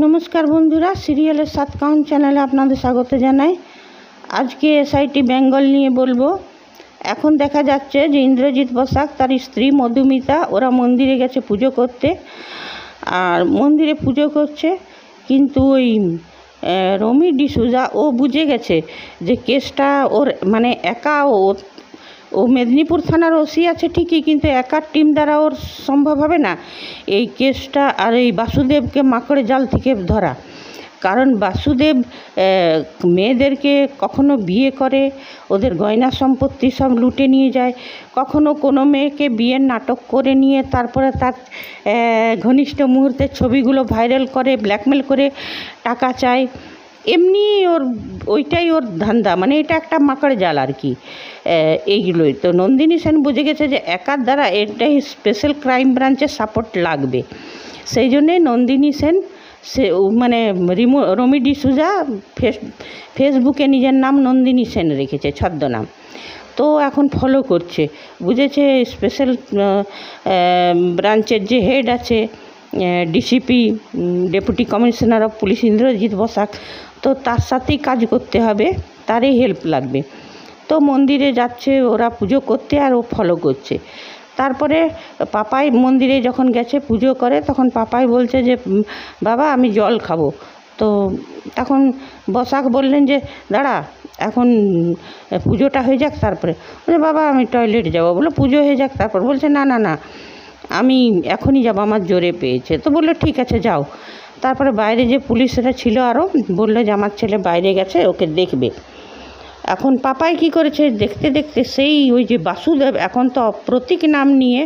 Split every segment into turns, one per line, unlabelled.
নমস্কার বন্ধুরা, সিরিয়ালের 7 কাউন্ট চ্যানেলে আপনাদের স্বাগত জানাই। আজকে এসআইটি বেঙ্গল নিয়ে বলবো। এখন দেখা যাচ্ছে যে ইন্দ্রজিৎ বসাক তার স্ত্রী মধুমিতা ওরা মন্দিরে গেছে পুজো করতে, আর মন্দিরে পুজো করছে, কিন্তু ওই রমি ডিসুজা ও বুঝে গেছে যে কেসটা ওর মানে একা ও মেদিনীপুর থানার ওসি আছে ঠিকই, কিন্তু একার টিম দ্বারা ওর সম্ভব হবে না এই কেসটা আর এই বাসুদেবকে মাকড়ে জাল থেকে ধরা। কারণ বাসুদেব মেয়েদেরকে কখনো বিয়ে করে, ওদের গয়না সম্পত্তি সব লুটে নিয়ে যায়, কখনো কোনো মেয়েকে বিয়ের নাটক করে নিয়ে তারপরে তার ঘনিষ্ঠ মুহূর্তের ছবিগুলো ভাইরাল করে ব্ল্যাকমেল করে টাকা চায়। এমনি ওইটাই ওর ধান্দা, মানে এটা একটা মাকড় জাল আর কি। এইগুলোই তো নন্দিনী সেন বুঝে গেছে যে একার দ্বারা এটাই স্পেশাল ক্রাইম ব্রাঞ্চের সাপোর্ট লাগবে। সেই জন্যে নন্দিনী সেন সে মানে রমি ডিসুজা ফেসবুকে নিজের নাম নন্দিনী সেন রেখেছে, ছদ্মনাম। তো এখন ফলো করছে, বুঝেছে স্পেশাল ব্রাঞ্চের যে হেড আছে DCP deputy commissioner of police Indrajit Basak, তো তার সাথেই কাজ করতে হবে, তারই হেল্প লাগবে। তো মন্দিরে যাচ্ছে ওরা পুজো করতে, আর ও ফলো করছে। তারপরে পাপাই মন্দিরে যখন গেছে পুজো করে, তখন পাপাই বলছে যে বাবা আমি জল খাবো। তো তখন বসাক বললেন যে দাঁড়া, এখন পুজোটা হয়ে যাক তারপরে। বলছে বাবা আমি টয়লেট যাবো। বলো পুজো হয়ে যাক তারপর। বলছে না না না, আমি এখনই যাবো, আমার জোরে পেয়েছে। তো বললো ঠিক আছে যাও। তারপরে বাইরে যে পুলিশরা ছিল আরও বললো যে আমার ছেলে বাইরে গেছে, ওকে দেখবে। এখন পাপাই কি করেছে, দেখতে দেখতে সেই ওই যে বাসুদেব এখন তো প্রতীক নাম নিয়ে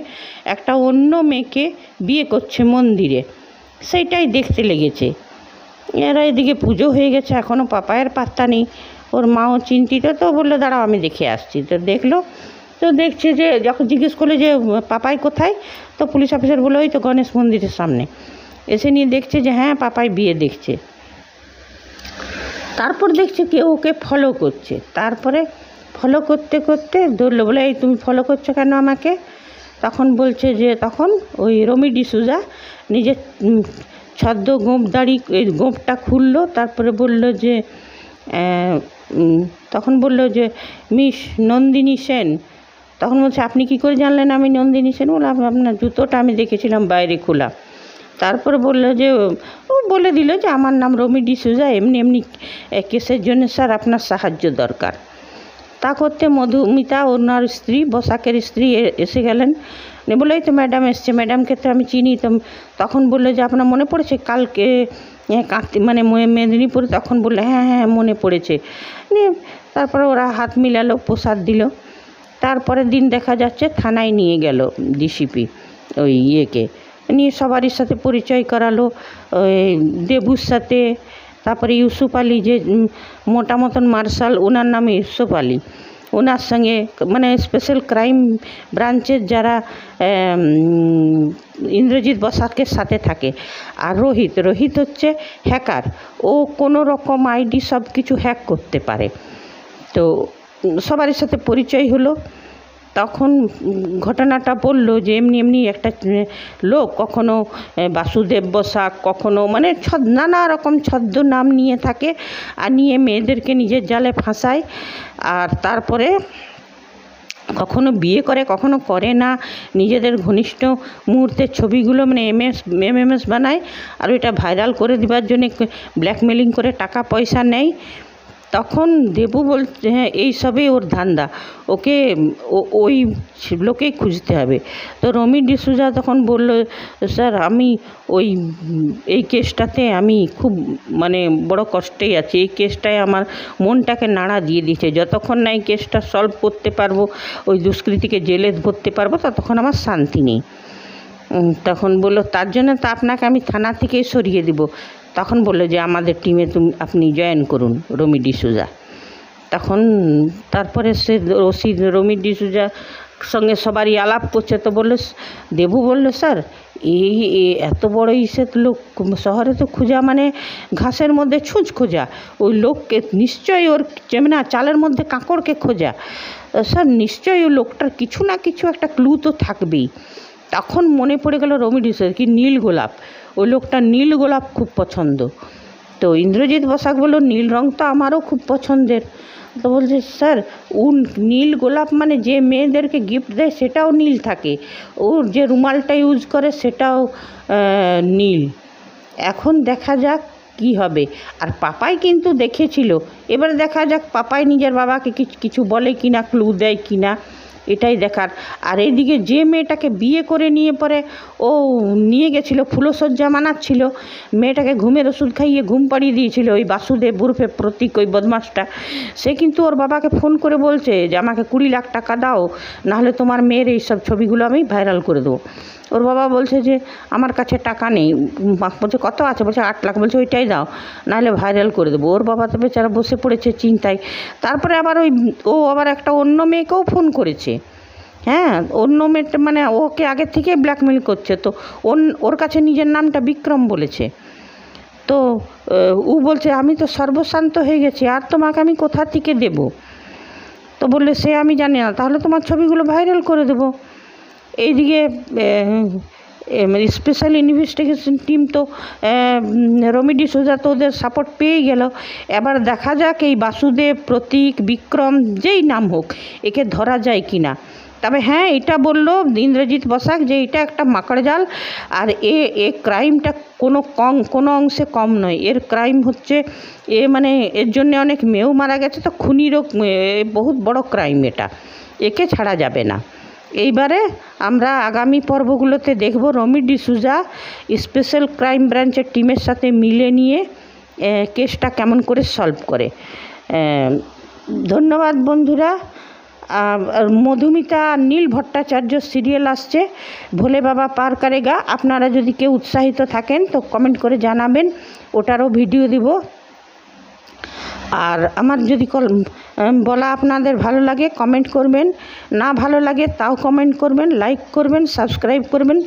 একটা অন্য মেয়েকে বিয়ে করছে মন্দিরে, সেইটাই দেখতে লেগেছে। এরা এদিকে পুজো হয়ে গেছে, এখনও পাপায়ের পাত্তা নেই। ওর মাও চিন্তিত, তো বললো দাঁড়াও আমি দেখে আসছি। তো দেখলো, তো দেখছে যে যখন জিজ্ঞেস করলো যে পাপাই কোথায়, তো পুলিশ অফিসার বললো ওই তো গণেশ মন্দিরের সামনে। এসে নিয়ে দেখছে যে হ্যাঁ পাপাই বিয়ে দেখছে। তারপর দেখছে কেউ ওকে ফলো করছে। তারপরে ফলো করতে করতে ধরলো, বলে এই তুমি ফলো করছো কেন আমাকে? তখন বলছে যে তখন ওই রমি ডিসুজা নিজের ছদ্ম গোঁপ দাড়ি এই গোঁপটা খুললো। তারপরে বলল যে তখন বলল যে মিস নন্দিনী সেন। তখন বলছে আপনি কি করে জানলেন আমি নন্দিনী সেন? বলে আপনার জুতোটা আমি দেখেছিলাম বাইরে খোলা। তারপরে বললো যে ও বলে দিল যে আমার নাম রমি ডিসুজা, এমনি এমনি কেসের জন্য স্যার আপনার সাহায্য দরকার। তা করতে মধুমিতা ওনার স্ত্রী বসাকের স্ত্রী এসে গেলেন। বললো এই তো ম্যাডাম এসছে, ম্যাডামকে তো আমি চিনি। তো তখন বললো যে আপনার মনে পড়েছে কালকে মানে মেদিনীপুরে? তখন বললো হ্যাঁ হ্যাঁ মনে পড়েছে। নিয়ে তারপরে ওরা হাত মিলালো, প্রসাদ দিল। তারপরে দিন দেখা যাচ্ছে থানায় নিয়ে গেল ডিসিপি ওই ইয়েকে নিয়ে, সবারই সাথে পরিচয় করালো, ওই দেবুর সাথে। তারপরে ইউসুফ আলী যে মোটা মতন মার্শাল, ওনার নামে ইউসুফ আলী, ওনার সঙ্গে মানে স্পেশাল ক্রাইম ব্রাঞ্চের যারা ইন্দ্রজিৎ বসাকের সাথে থাকে। আর রোহিত হচ্ছে হ্যাকার, ও কোনো রকম আইডি সব কিছু হ্যাক করতে পারে। তো সবারই সাথে পরিচয় হলো। তখন ঘটনাটা বললো যে এমনি এমনি একটা লোক কখনো বাসুদেব বসাক, কখনো মানে নানা রকম ছদ্ম নাম নিয়ে থাকে, আর নিয়ে মেয়েদেরকে নিজের জালে ফাঁসায়। আর তারপরে কখনো বিয়ে করে কখনো করে না, নিজেদের ঘনিষ্ঠ মুহূর্তের ছবিগুলো মানে এমএমএস বানায়, আর ওইটা ভাইরাল করে দেওয়ার জন্য ব্ল্যাকমেলিং করে টাকা পয়সা নেয়। তখন দেবু বলছে হ্যাঁ এইসবই ওর ধান্দা, ওকে ওই লোকেই খুঁজতে হবে। তো রমি ডিসুজা তখন বলল স্যার আমি এই কেসটাতে আমি খুব মানে বড় কষ্টেই আছি, এই কেসটায় আমার মনটাকে নাড়া দিয়ে দিয়েছে। যতক্ষণ না এই কেসটা সলভ করতে পারবো, ওই দুষ্কৃতীকে জেলে ভরতে পারবো, ততক্ষণ আমার শান্তি নেই। তখন বললো তার জন্য তো আপনাকে আমি থানা থেকেই সরিয়ে দিব। তখন বললো যে আমাদের টিমে আপনি জয়েন করুন রমি ডিসুজা। তখন তারপরে সে রমি ডিসুজা সঙ্গে সবারই আলাপ করছে। তো দেবু বললো স্যার এই এত বড় ইসের লোক শহরে তো খোঁজা মানে ঘাসের মধ্যে ছুঁচ খোঁজা, ওই লোককে নিশ্চয়ই ওর যেমন চালের মধ্যে কাঁকড়কে খোঁজা। স্যার নিশ্চয়ই ওই লোকটার কিছু না কিছু একটা ক্লু তো থাকবেই। তখন মনে পড়ে গেল রমি ডিসুজা কি নীল গোলাপ, ওই লোকটা নীল গোলাপ খুব পছন্দ। তো ইন্দ্রজিৎ বসাক বলল নীল রং তো আমারও খুব পছন্দের। তো বলছে স্যার নীল গোলাপ মানে যে মেয়েদেরকে গিফট দেয় সেটাও নীল থাকে, ওর যে রুমালটা ইউজ করে সেটাও নীল। এখন দেখা যাক কি হবে। আর পাপাই কিন্তু দেখেছিল, এবার দেখা যাক পাপাই নিজের বাবাকে কিছু বলে কিনা, ক্লু দেয় কিনা, এটাই দেখার। আর এইদিকে যে মেয়েটাকে বিয়ে করে নিয়ে পরে ও নিয়ে গেছিলো ফুলসজ্জা মানাচ্ছিল, মেয়েটাকে ঘুমের ওষুধ খাইয়ে ঘুম পাড়িয়ে দিয়েছিল ওই বাসুদেব উর্ফে প্রতীক, ওই বদমাসটা, সে কিন্তু ওর বাবাকে ফোন করে বলছে যে আমাকে 20 লাখ টাকা দাও, নাহলে তোমার মেয়ের এইসব ছবিগুলো আমি ভাইরাল করে দেবো। ওর বাবা বলছে যে আমার কাছে টাকা নেই। বলছে কত আছে? বলছে 8 লাখ। বলছে ওইটাই দাও, নাহলে ভাইরাল করে দেবো। ওর বাবা তো বেচারা বসে পড়েছে চিন্তায়। তারপরে আবার ও আবার একটা অন্য মেয়েকেও ফোন করেছে, হ্যাঁ, অন্য মেয়েটা মানে ওকে আগে থেকে ব্ল্যাকমেল করছে। তো ওর কাছে নিজের নামটা বিক্রম বলেছে। তো ও বলছে আমি তো সর্বশান্ত হয়ে গেছি, আর তোমাকে আমি কোথা থেকে দেব? তো বললে সে আমি জানি না, তাহলে তোমার ছবিগুলো ভাইরাল করে দেবো। এইদিকে স্পেশাল ইনভেস্টিগেশন টিম তো রমি ডিসুজা তো ওদের সাপোর্ট পেয়ে গেল। এবার দেখা যাক এই বাসুদেব, প্রতীক, বিক্রম যেই নাম হোক একে ধরা যায় কি না। তবে হ্যাঁ, এটা বলল ইন্দ্রজিৎ বসাক যে এটা একটা মাকড় জাল, আর এ ক্রাইমটা কোনো অংশে কম নয়। এর ক্রাইম হচ্ছে মানে এর জন্য অনেক মেয়েও মারা গেছে, তো খুনিরও বহুত বড় ক্রাইম এটা, একে ছাড়া যাবে না। এইবারে আমরা আগামী পর্বগুলোতে দেখব রমি ডিসুজা স্পেশাল ক্রাইম ব্রাঞ্চের টিমের সাথে মিলে নিয়ে কেসটা কেমন করে সলভ করে। ধন্যবাদ বন্ধুরা। মধুমিতা আর নীল ভট্টাচার্য সিরিয়াল আসছে, ভোলে বাবা পার করেগা। আপনারা যদি কেউ উৎসাহিত থাকেন তো কমেন্ট করে জানাবেন, ওটারও ভিডিও দিব। আর আমার যদি বলা আপনাদের ভালো লাগে কমেন্ট করবেন, না ভালো লাগে তাও কমেন্ট করবেন, লাইক করবেন, সাবস্ক্রাইব করবেন।